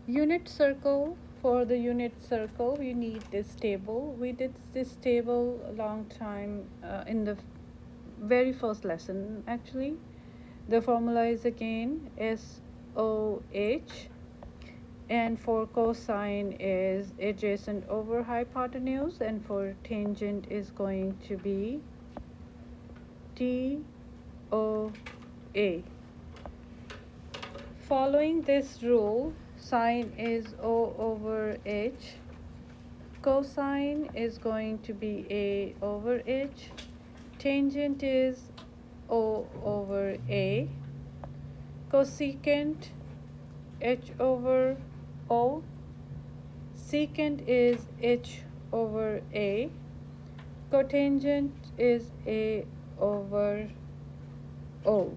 Unit circle. For the unit circle, we need this table. We did this table a long time in the very first lesson actually. The formula is again SOH, and for cosine is adjacent over hypotenuse, and for tangent is going to be TOA. Following this rule, sine is O over H, cosine is going to be A over H, tangent is O over A, cosecant H over O, secant is H over A, cotangent is A over O.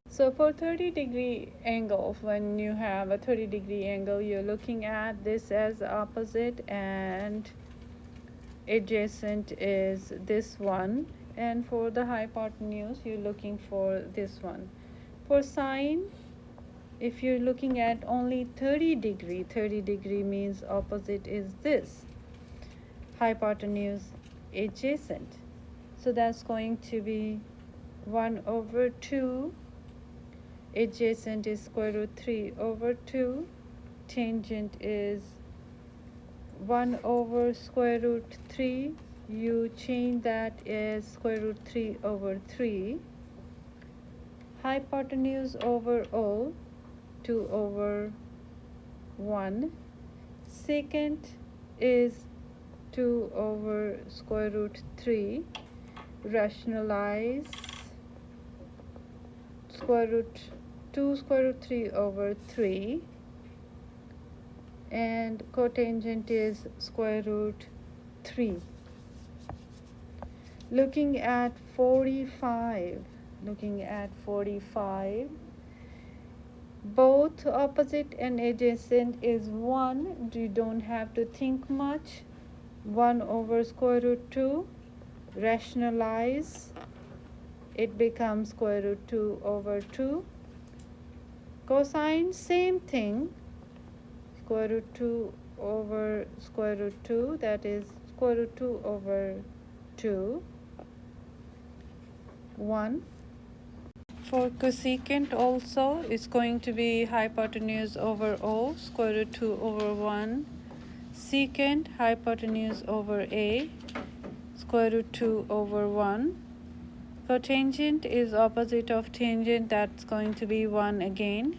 So for 30-degree angle, when you have a 30-degree angle, you're looking at this as opposite, and adjacent is this one, and for the hypotenuse you're looking for this one. For sine, if you're looking at only 30 degree means opposite is this, hypotenuse adjacent. So that's going to be 1 over 2, adjacent is square root 3 over 2, tangent is 1 over square root 3, you change that as square root 3 over 3, hypotenuse over O, 2 over 1, secant is 2 over square root 3, rationalize square root 2 square root 3 over 3, and cotangent is square root 3. Looking at 45, both opposite and adjacent is 1. You don't have to think much. 1 over square root 2, rationalize, it becomes square root 2 over 2. Cosine, same thing, square root 2 over square root 2, that is square root 2 over 2, 1. For cosecant also, it's going to be hypotenuse over O, square root 2 over 1, secant hypotenuse over A, square root 2 over 1. Cotangent is opposite of tangent, that's going to be 1 again.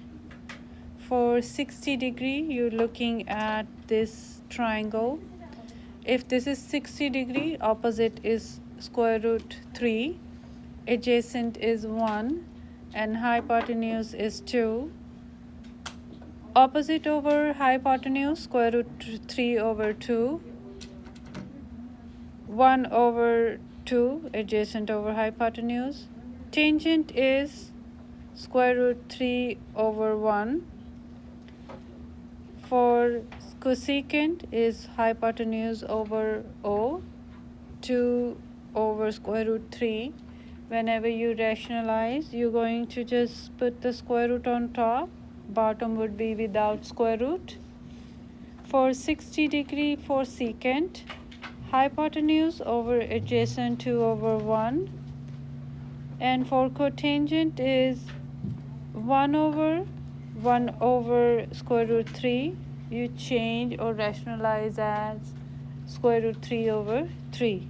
For 60 degree, you're looking at this triangle. If this is 60 degree, opposite is square root 3, adjacent is 1, and hypotenuse is 2. Opposite over hypotenuse, square root 3 over 2, 1 over 2, adjacent over hypotenuse. Tangent is square root 3 over 1. For cosecant is hypotenuse over O, 2 over square root 3. Whenever you rationalize, you're going to just put the square root on top. Bottom would be without square root. For 60 degree, for secant, hypotenuse over adjacent 2 over 1. And for cotangent is 1 over square root 3. You change or rationalize as square root 3 over 3.